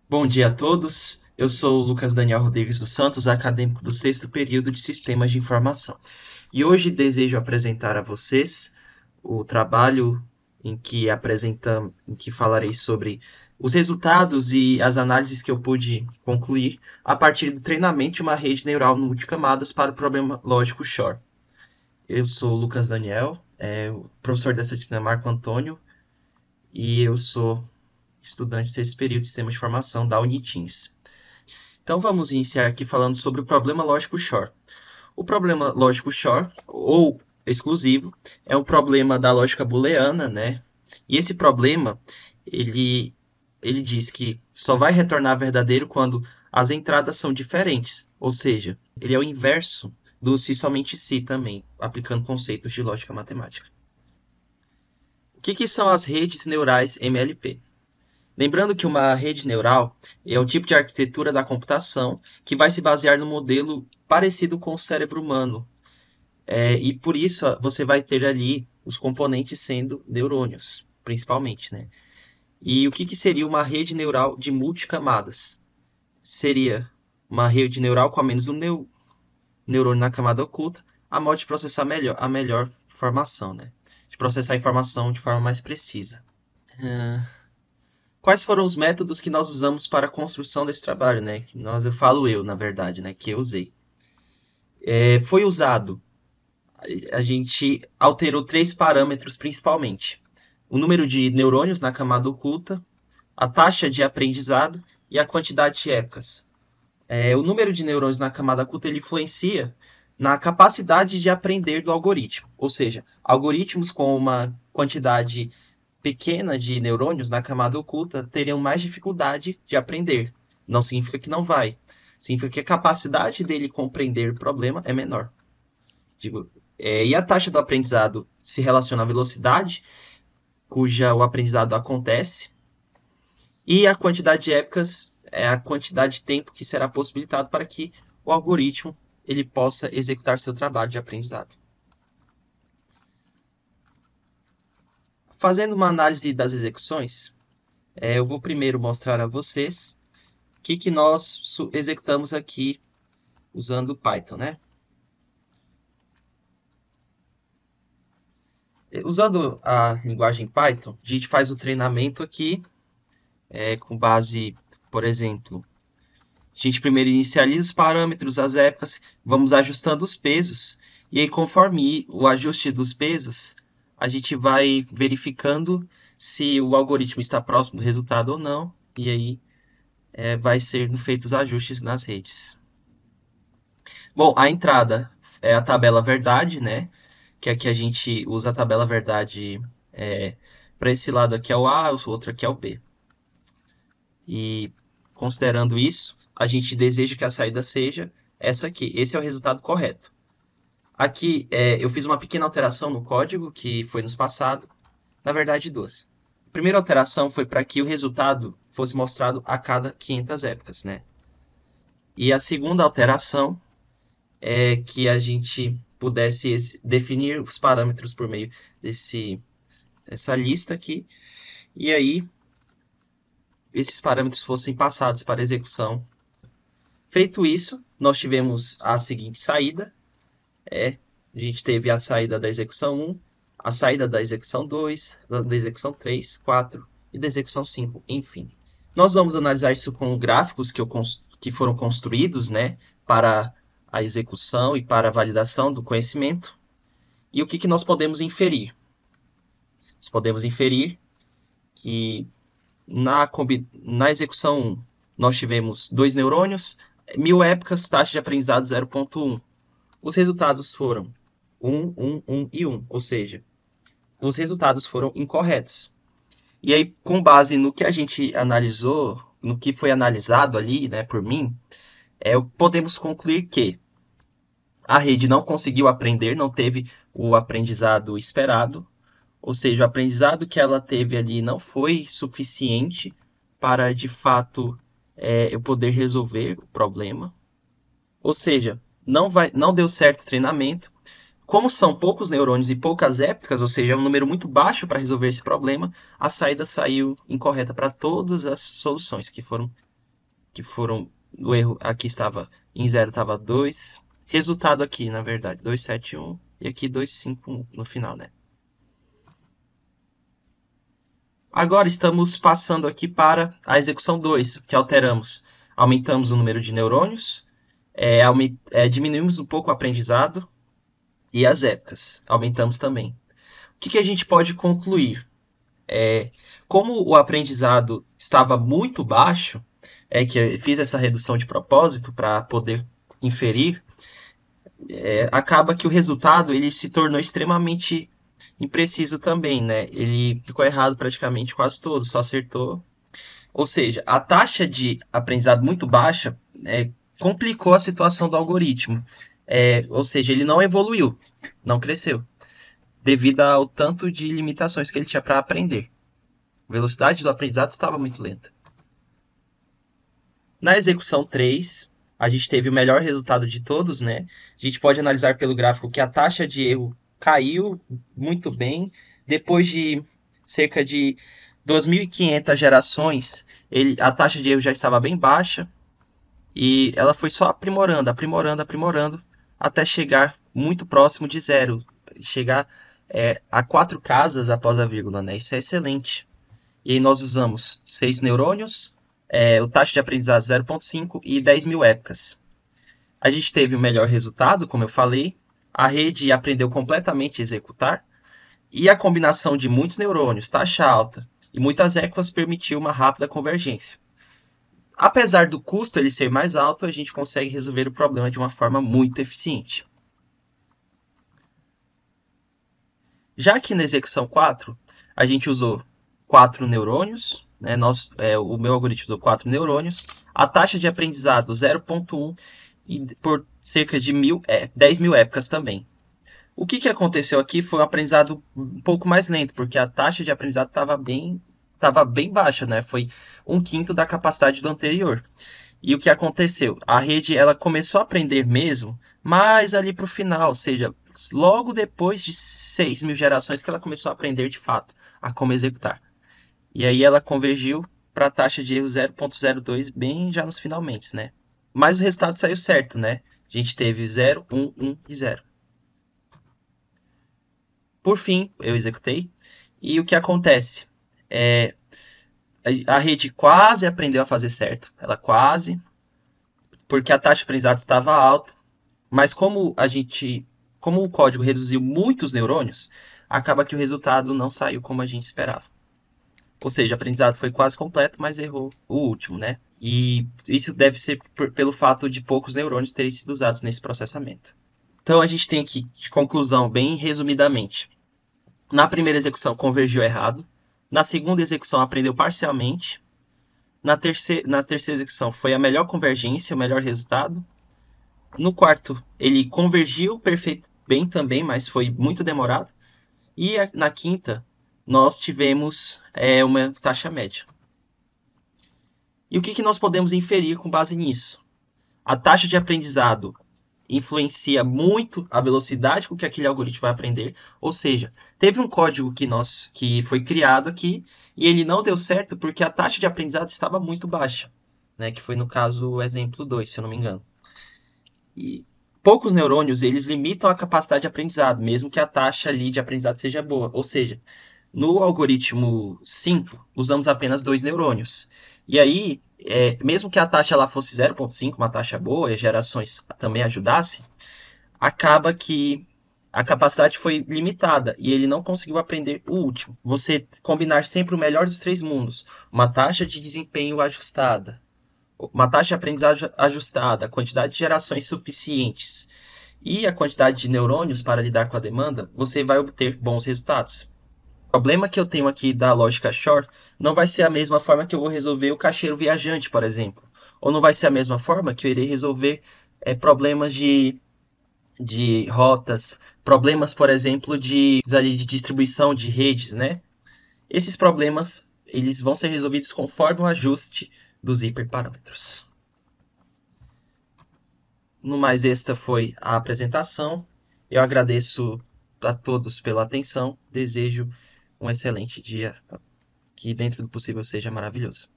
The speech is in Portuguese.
Bom dia a todos. Eu sou o Lucas Daniel Rodrigues dos Santos, acadêmico do sexto período de Sistemas de Informação. E hoje desejo apresentar a vocês o trabalho em que falarei sobre os resultados e as análises que eu pude concluir a partir do treinamento de uma rede neural multicamadas para o problema lógico Shor. Eu sou o Lucas Daniel, o professor dessa disciplina é Marco Antônio, e eu sou estudante de sexto período de Sistemas de Informação da Unitins. Então vamos iniciar aqui falando sobre o problema lógico Shor. O problema lógico Shor, ou exclusivo, é um problema da lógica booleana, né? E esse problema, ele diz que só vai retornar verdadeiro quando as entradas são diferentes, ou seja, ele é o inverso do se somente se também, aplicando conceitos de lógica matemática. O que são as redes neurais MLP? Lembrando que uma rede neural é o tipo de arquitetura da computação que vai se basear no modelo parecido com o cérebro humano. E por isso você vai ter ali os componentes sendo neurônios, principalmente, né? E o que seria uma rede neural de multicamadas? Seria uma rede neural com ao menos um neurônio na camada oculta, a modo de processar a melhor informação, né? De processar a informação de forma mais precisa. Quais foram os métodos que nós usamos para a construção desse trabalho, né? Eu falo eu, na verdade, né? Que eu usei. Foi usado, a gente alterou três parâmetros principalmente: o número de neurônios na camada oculta, a taxa de aprendizado e a quantidade de épocas. O número de neurônios na camada oculta ele influencia na capacidade de aprender do algoritmo, ou seja, algoritmos com uma quantidade pequena de neurônios na camada oculta teriam mais dificuldade de aprender. Não significa que não vai. Significa que a capacidade dele compreender o problema é menor. E a taxa do aprendizado se relaciona à velocidade, cuja o aprendizado acontece, e a quantidade de épocas é a quantidade de tempo que será possibilitado para que o algoritmo ele possa executar seu trabalho de aprendizado. Fazendo uma análise das execuções, eu vou primeiro mostrar a vocês o que nós executamos aqui usando o Python, né? Usando a linguagem Python, a gente faz o treinamento aqui com base, por exemplo, a gente primeiro inicializa os parâmetros, as épocas, vamos ajustando os pesos, e aí conforme o ajuste dos pesos, a gente vai verificando se o algoritmo está próximo do resultado ou não, e aí vai ser feitos os ajustes nas redes. Bom, a entrada é a tabela verdade, né? Que aqui a gente usa a tabela verdade para esse lado aqui é o A, o outro aqui é o B. E considerando isso, a gente deseja que a saída seja essa aqui. Esse é o resultado correto. Aqui eu fiz uma pequena alteração no código que foi nos passado. Na verdade, duas. A primeira alteração foi para que o resultado fosse mostrado a cada 500 épocas, né? E a segunda alteração é que a gente pudesse definir os parâmetros por meio dessa lista aqui. E aí, esses parâmetros fossem passados para execução. Feito isso, nós tivemos a seguinte saída. A gente teve a saída da execução 1, a saída da execução 2, da execução 3, 4 e da execução 5, enfim. Nós vamos analisar isso com gráficos que foram construídos, né, para a execução e para a validação do conhecimento. E o que nós podemos inferir? Nós podemos inferir que na execução 1 nós tivemos 2 neurônios, 1000 épocas, taxa de aprendizado 0.1. Os resultados foram 1, 1, 1 e 1, ou seja, os resultados foram incorretos. E aí, com base no que a gente analisou, no que foi analisado ali, né, por mim, podemos concluir que a rede não conseguiu aprender, não teve o aprendizado esperado, ou seja, o aprendizado que ela teve ali não foi suficiente para, de fato, eu poder resolver o problema. Ou seja, não deu certo o treinamento. Como são poucos neurônios e poucas épocas, ou seja, é um número muito baixo para resolver esse problema, a saída saiu incorreta para todas as soluções que foram que foram... O erro aqui estava em 0, estava 2. Resultado aqui, na verdade, 271 e aqui 251 no final, né? Agora estamos passando aqui para a execução 2, que alteramos. Aumentamos o número de neurônios, diminuímos um pouco o aprendizado e as épocas. Aumentamos também. O que a gente pode concluir? Como o aprendizado estava muito baixo, que eu fiz essa redução de propósito para poder inferir, acaba que o resultado ele se tornou extremamente impreciso também, né? Ele ficou errado praticamente quase todo, só acertou. Ou seja, a taxa de aprendizado muito baixa complicou a situação do algoritmo. Ou seja, ele não evoluiu, não cresceu, devido ao tanto de limitações que ele tinha para aprender. A velocidade do aprendizado estava muito lenta. Na execução 3, a gente teve o melhor resultado de todos, né? A gente pode analisar pelo gráfico que a taxa de erro caiu muito bem. Depois de cerca de 2.500 gerações, a taxa de erro já estava bem baixa. E ela foi só aprimorando, aprimorando, aprimorando, até chegar muito próximo de zero. Chegar a 4 casas após a vírgula, né? Isso é excelente. E aí nós usamos 6 neurônios, o taxa de aprendizado 0,5 e 10.000 épocas. A gente teve o melhor resultado, como eu falei. A rede aprendeu completamente a executar. E a combinação de muitos neurônios, taxa alta e muitas épocas permitiu uma rápida convergência. Apesar do custo ele ser mais alto, a gente consegue resolver o problema de uma forma muito eficiente. Já que na execução 4, a gente usou 4 neurônios, né? O meu algoritmo usou 4 neurônios, a taxa de aprendizado 0,1 e por cerca de 10.000 épocas também. O que aconteceu aqui foi um aprendizado um pouco mais lento, porque a taxa de aprendizado estava bem baixa, né? Foi 1/5 da capacidade do anterior. E o que aconteceu? A rede ela começou a aprender mesmo, mas ali para o final, ou seja, logo depois de 6.000 gerações que ela começou a aprender de fato a como executar. E aí ela convergiu para a taxa de erro 0,02 bem já nos finalmente, né? Mas o resultado saiu certo, né? A gente teve 0, 1, 1 e 0. Por fim, eu executei. E o que acontece? A rede quase aprendeu a fazer certo. Ela quase, porque a taxa de aprendizado estava alta. Mas como o código reduziu muitos neurônios, acaba que o resultado não saiu como a gente esperava. Ou seja, o aprendizado foi quase completo, mas errou o último, né? E isso deve ser pelo fato de poucos neurônios terem sido usados nesse processamento. Então a gente tem aqui, de conclusão, bem resumidamente. Na primeira execução convergiu errado. Na segunda execução aprendeu parcialmente. Na terceira execução foi a melhor convergência, o melhor resultado. No quarto, ele convergiu bem também, mas foi muito demorado. E na quinta, nós tivemos uma taxa média. E o que nós podemos inferir com base nisso? A taxa de aprendizado influencia muito a velocidade com que aquele algoritmo vai aprender. Ou seja, teve um código que foi criado aqui e ele não deu certo porque a taxa de aprendizado estava muito baixa, né? Que foi no caso o exemplo 2, se eu não me engano. E poucos neurônios eles limitam a capacidade de aprendizado, mesmo que a taxa ali de aprendizado seja boa. Ou seja, no algoritmo 5, usamos apenas 2 neurônios. E aí, mesmo que a taxa lá fosse 0,5, uma taxa boa, e as gerações também ajudassem, acaba que a capacidade foi limitada e ele não conseguiu aprender o último. Você combinar sempre o melhor dos 3 mundos, uma taxa de desempenho ajustada, uma taxa de aprendizagem ajustada, a quantidade de gerações suficientes e a quantidade de neurônios para lidar com a demanda, você vai obter bons resultados. O problema que eu tenho aqui da lógica Shor não vai ser a mesma forma que eu vou resolver o caixeiro viajante, por exemplo. Ou não vai ser a mesma forma que eu irei resolver problemas de rotas, problemas, por exemplo, de distribuição de redes, né? Esses problemas eles vão ser resolvidos conforme o ajuste dos hiperparâmetros. No mais, esta foi a apresentação. Eu agradeço a todos pela atenção. Desejo um excelente dia, que dentro do possível seja maravilhoso.